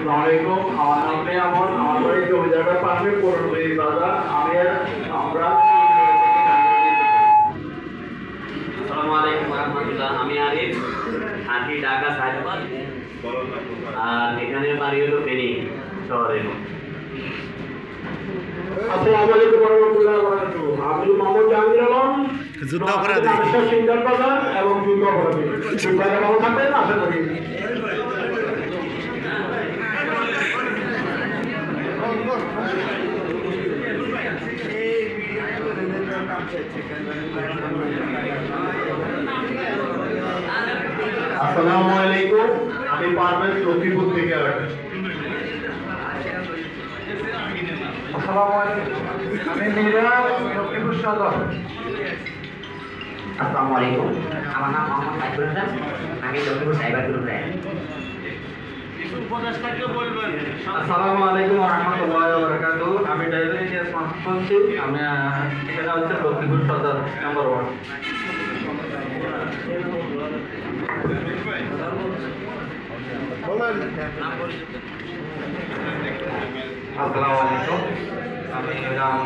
আসসালামাইকুম। আমার নাম মেয়ামন। আমার বাড়ি জমিদারের পাশে পুরনবী বাজার। আমরা আসসালামু আলাইকুম রহমতুল্লাহ। আমি আরিফ, থাকি ঢাকা সাইদাবাদ, আর এখানে বাড়ি হলো ফেনী শহরে। আসসালামু আলাইকুম রহমতুল্লাহ বারাকাতুহু। আমি মোহাম্মদ জাহাঙ্গীর আলম, যুদ্ধ অপরাধী সিঙ্গার বাজার এবং যুদ্ধ অপরাধী। যুদ্ধের ভালো থাকবেন আশা করি। আসসালামু আলাইকুম। আমি পারভেজ লক্ষ্মীপুর থেকে আসছি। আসসালামু আলাইকুম। আমি মীরা, লক্ষ্মীপুর সদর। আসসালামু আলাইকুম। আমার নাম মোহাম্মদ সাইফুল হাসান, আমি লক্ষ্মীপুর সাইবার গ্রুপ থেকে। আসসালামু আলাইকুম রহমতুল্লাহি ওয়া বারাকাতুহু। আমি ড্রাইভার ইলিয়াস মাহমুদ বলছি। আমি এখানে হচ্ছে লক্ষ্মীপুর সদর নাম্বার 1। আসসালামু আলাইকুম। আমি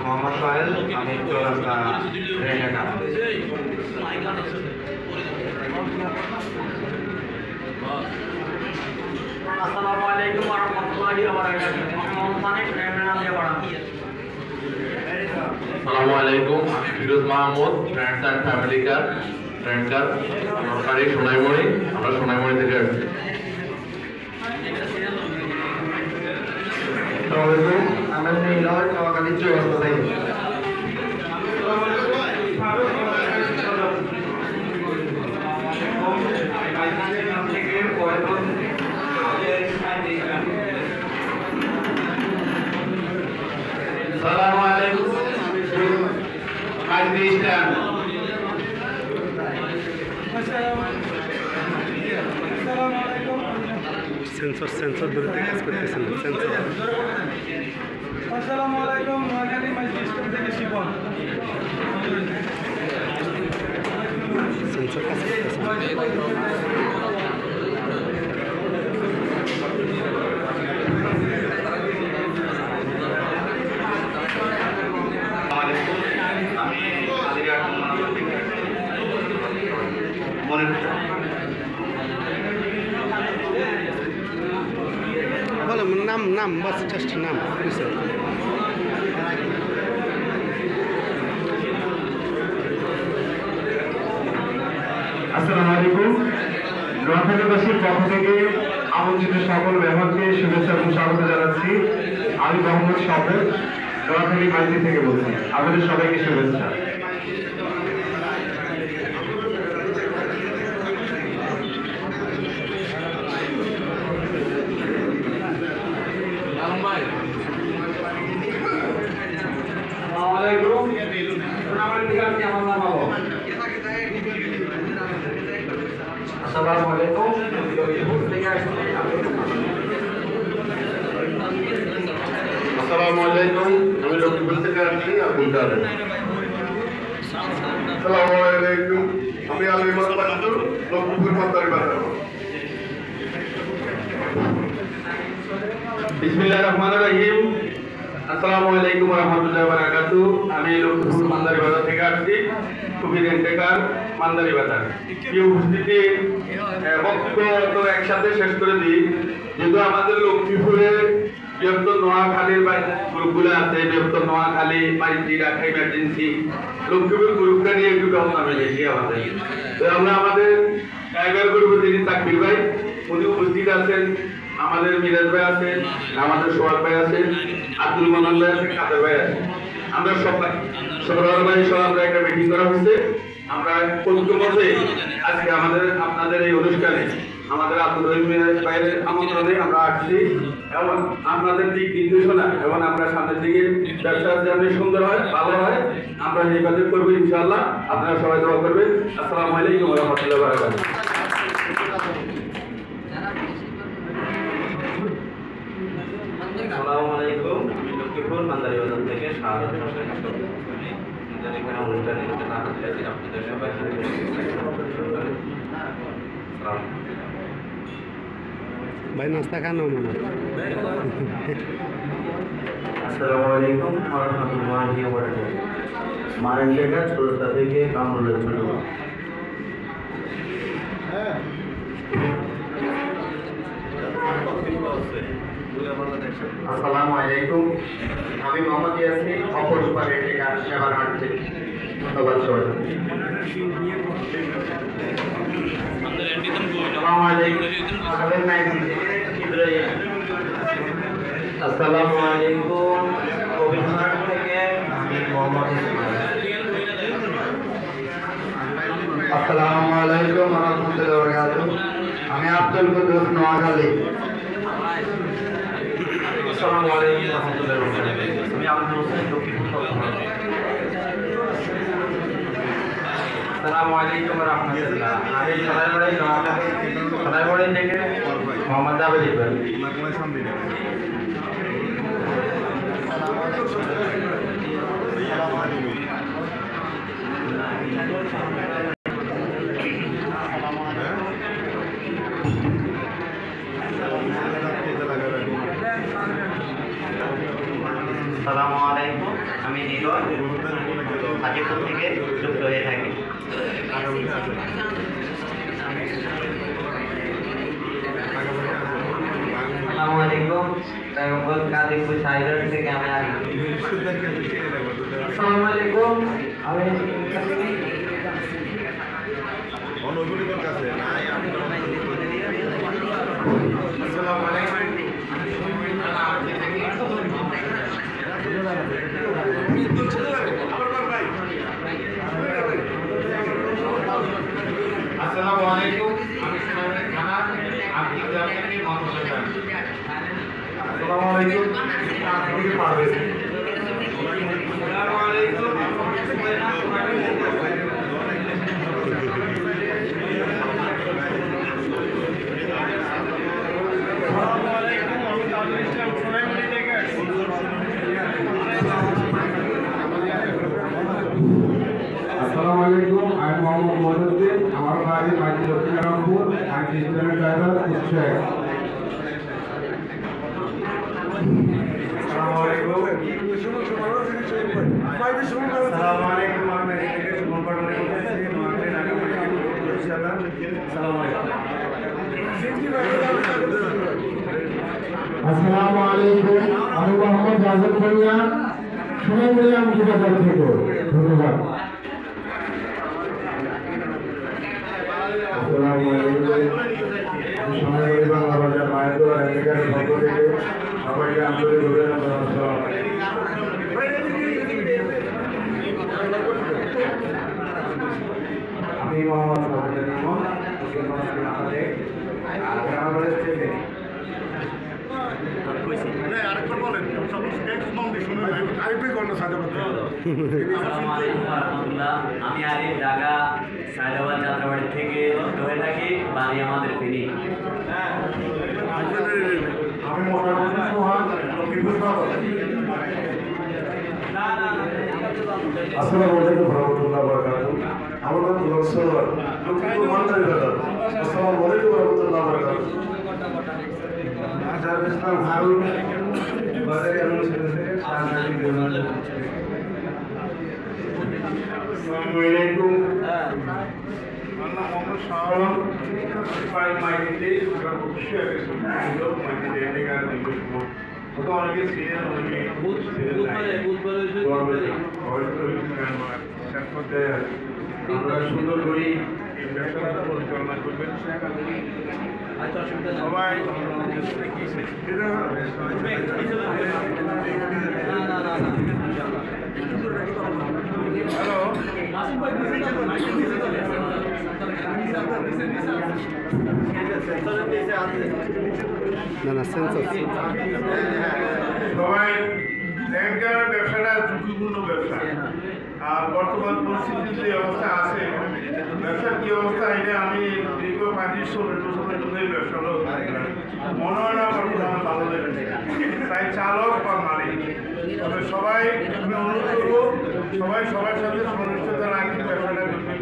মোহাম্মদ সোহেল, আমি চৌরাস্তা ঢাকা। আসসালামু আলাইকুম ওয়া রাহমাতুল্লাহি ওয়া বারাকাতুহু। মোহাম্মদ মানিক, রামনামদিয়াপাড়া। আসসালামু আলাইকুম। আমি Firoz Mahmud, friends and family কার ফ্রেন্ড কার। আমার বাড়ি সোনাইমুড়ি, আমরা সোনাইমুড়ি থেকে আসছি। আসসালামু আলাইকুম। আমি নীলয়, নোয়াখালী চৌরাস্তা থেকে। আসসালামু আলাইকুম। পাকিস্তান। সেন্সর দূরে কাজ করতেছেন সেন্সর। আসসালামু আলাইকুম। নোয়াখালী মাইজলিস্ট থেকে শিবন। সেন্সর কাজ করতেছেন। বলো নাম বাস জাস্ট নাম বুঝছেন। আসসালামু আলাইকুম। নোয়াখালীবাসীর পক্ষ থেকে আমন্ত্রিত সকল ব্যবহারকে শুভেচ্ছা এবং স্বাগত জানাচ্ছি। আমি মোহাম্মদ শফেক, নোয়াখালী মাইতি থেকে বলছি। আপনাদের সবাইকে শুভেচ্ছা। আসসালামু আলাইকুম। আসসালামু আলাইকুম। আমি লক্ষ্মীপুর থেকে আসছি, আব্দুল কাদের। আসসালামু আলাইকুম। আমি আলিমান বাচ্চু, লক্ষ্মীপুর মাতারি বাজার। বিসমিল্লাহির রহমানির রহিম। আসসালামু আলাইকুম ওয়া রাহমাতুল্লাহি ওয়া বারাকাতুহু। আমি লক্ষ্মীপুর মান্দারি বাজার থেকে আসছি, খুবই রেন্টেকার মান্দারি বাজার। এই উপস্থিতি বক্তব্য তো একসাথে শেষ করে দিই। যেহেতু আমাদের লক্ষ্মীপুরে বৃহত্তর নোয়াখালীর গ্রুপগুলো আছে, বৃহত্তর নোয়াখালী, মাইতি, ঢাকা ইমার্জেন্সি, লক্ষ্মীপুর গ্রুপটা নিয়ে একটু নামে বেশি আমাদের। তো আমরা আমাদের ড্রাইভার গ্রুপে যিনি তাকবীর ভাই, উনি উপস্থিত আছেন। আমাদের মিরাজ ভাই আছেন, আমাদের সোহাগ ভাই আছেন, আব্দুল মানান ভাই আছেন, কাদের ভাই আছেন। আমরা সবাই সবার ভাই সব আমরা একটা মিটিং করা হয়েছে। আমরা পঞ্চমতে আজকে আপনাদের এই অনুষ্ঠানে আমাদের আব্দুল রহিম ভাইয়ের আমন্ত্রণে আমরা আসছি এবং আপনাদের দিক নির্দেশনা এবং আমরা সামনের দিকে ব্যবসা যাতে সুন্দর হয়, ভালো হয়, আমরা নির্বাচন করবো ইনশাআল্লাহ। আপনারা সবাই দোয়া করবেন। আসসালামু আলাইকুম ওয়া রাহমাতুল্লাহি ওয়া বারাকাতুহু। আসসালামু আলাইকুম। আমি লক্ষ্মীপুর মান্দারি বাজার থেকে শাহাদাত হোসেন। আমাদের এখানে অনুষ্ঠানে না হতে আপনাদের সবাই ভাই নাস্তা খানো মনে আসসালামু আলাইকুম ওয়া রাহমাতুল্লাহি ওয়া বারাকাতুহু। মারেন লেখা ছোটটা থেকে কামরুলের ছোট। আসসালামু আলাইকুম, আমি মোহাম্মদ ইয়াসিন অপরূপা রেটিকার সেবার হাট থেকে। ধন্যবাদ সবাইকে। আসসালামু আলাইকুম, আসসালামু আলাইকুম, কবিরহাট থেকে আমি মোহাম্মদ আসসালামু আলাইকুম ওয়া রাহমাতুল্লাহি ওয়া বারাকাতুহু। আমি আব্দুল কুদ্দুস নোয়াখালী। আসসালামু আলাইকুম ওয়া রাহমাতুল্লাহি ওয়া বারাকাতুহু। আমি আব্দুল হোসেন লক্ষ্মীপুর। আসসালামু আলাইকুম ওয়া রাহমাতুল্লাহ। আমি সরাইবাড়ি থেকে মোহাম্মদ জাভেদ ইকবাল। আসসালামু আলাইকুম, আমি নিলয় হাজিপুর থেকে যুক্ত হয়ে থাকি। আসসালামু আলাইকুম, কাদিপুর সাইবার থেকে আমি আসি। আসসালামু আলাইকুম, আমি আসসালামু আলাইকুম, আমি সুনামের থানা আর্থিক জার্মানি মহানগর। আসসালামু আলাইকুম, আমি পারভেজ। আসসালামু আলাইকুম, আসসালামু আলাইকুম, আমি মোহাম্মদ মহিউদ্দিন। আমার বাড়ি মাঝি লক্ষ্মীনারায়ণপুর। আমি স্টুডেন্ট ড্রাইভার উৎসাহ। আসসালামু আলাইকুম, আসসালামু আলাইকুম, আমি এদিকে সুমন পাটনে বলতেছি। নোয়াখালী নাগামাটি ইনশাআল্লাহ। আসসালামু আলাইকুম। আসসালামু আলাইকুম, আমি মোহাম্মদ রাজব ভাইয়া সোনাইমুড়ি আমজুবাজার থেকে। ধন্যবাদ। আসসালামু আলাইকুম, আমি সোনাইমুড়ি বাংলা বাজার মায়াদুর এলাকার পক্ষ থেকে সবাইকে আন্তরিক অভিনন্দন জানাচ্ছি। আমি মোহাম্মদ সাবির ইমন, গ্রামের থেকে। আসসালামু আলাইকুম ওয়া রাহমাতুল্লাহ। আমি আরিফ ঢাকা সায়দাবাদ যাত্রাবাড়ি থেকে যুক্ত হয়ে থাকি। বাড়ি আমাদের ফেনী। আমি মোটামুটি সোহাগ লক্ষ্মীপুর। আসসালামু আলাইকুম ওয়া রাহমাতুল্লাহি ওয়া বারাকাতুহু। আমার নাম লক্ষ্মীপুর মান্দারি বাজার। আসসালামু আলাইকুম ওয়া রাহমাতুল্লাহি ওয়া বারাকাতুহু। আজহার ইসলাম হারুন বাজারে আমি ছেলেছে সাংবাদিক বিভাগ। আসসালামু আলাইকুম, আমার নাম মোহাম্মদ শাহরুখ। ফাইল মাইন্ডে আমরা অবশ্যই কিছু লোক মাইন্ডে এদিকে আর দিকে তো অনেকে সিরিয়াল অনেকে আমরা সুন্দর করি এই ব্যবসাটা পরিচালনা করবেন সবাই। হ্যালো, না না সেন্সর সবাই ল্যান্ডকার ব্যবসাটা ঝুঁকিপূর্ণ ব্যবসা। আর বর্তমান পরিস্থিতির যে অবস্থা আছে, ব্যবসার কী অবস্থা, এটা আমি দীর্ঘ 35-40 বছরের জন্য এই ব্যবসাটা মনে হয় না আমার ভালো লেগে, তাই চালক বা মালিক। তবে সবাই আমি অনুরোধ করবো, সবাই সবার সাথে সন্তুষ্টতা রাখি ব্যবসাটা করবে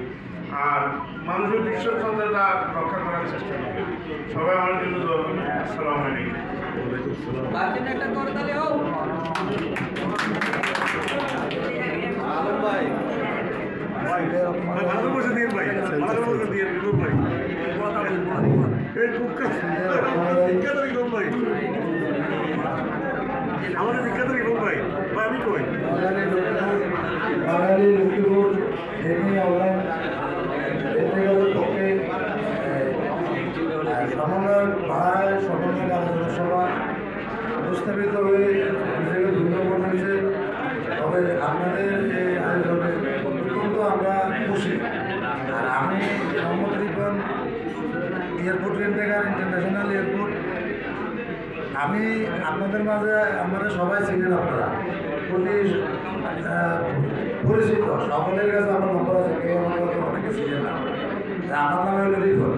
আর মানুষের বিশ্বস্ততাটা রক্ষা করার চেষ্টা করবে। সবাই আমার জন্য দোয়া করবে। আসসালামু আলাইকুম। ভালো বসে দিয়ে ভাই, ভালো বসে দিয়ে ভাই। এই কুক্কা বিখ্যাত কম ভাই, আমাদের বিখ্যাত কম ভাই, ভাই আমি কই বাঙালি লক্ষ্মীপুর এমনি অনলাইন ব্যক্তিগত পক্ষে সমন্বয় ভাড়ায় সমন্বয় আলোচনা সভা উপস্থাপিত হয়ে নিজেকে ধন্যবাদ হয়েছে। তবে আপনাদের এই আয়োজনে অত্যন্ত আমরা খুশি। আর আমি Mohammad Ripon, airport rent a car international airport. আমি আপনাদের মাঝে আমাদের সবাই চিনেন, আপনারা প্রতি পরিচিত, সকলের কাছে আমার নম্বর আছে, কেউ আমার কাছে অনেকে চিনে না। আমার নাম হলো রিপন,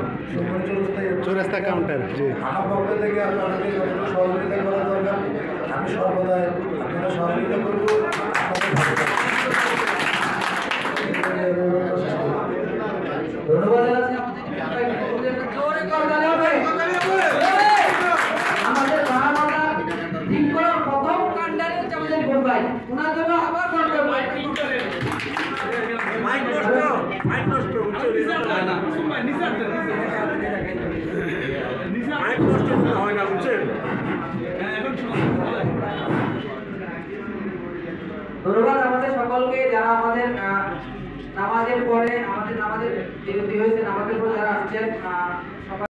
চৌরাস্তা কাউন্টার। জি, আমার পক্ষ থেকে আপনাদেরকে যতটুকু সহযোগিতা করা দরকার আমি সর্বদাই আপনারা সহযোগিতা করবো। ধন্যবাদ আমাদের মহামাতা ঠিক করার প্রথম কাণ্ডারে হচ্ছে আমাদের বোম্বাই, ওনার জন্য আবার ধন্যবাদ আমাদের সকলকে, যারা আমাদের নামাজের পরে আমাদের বিরতি হয়েছে, নামাজের পর যারা আসছেন সবাই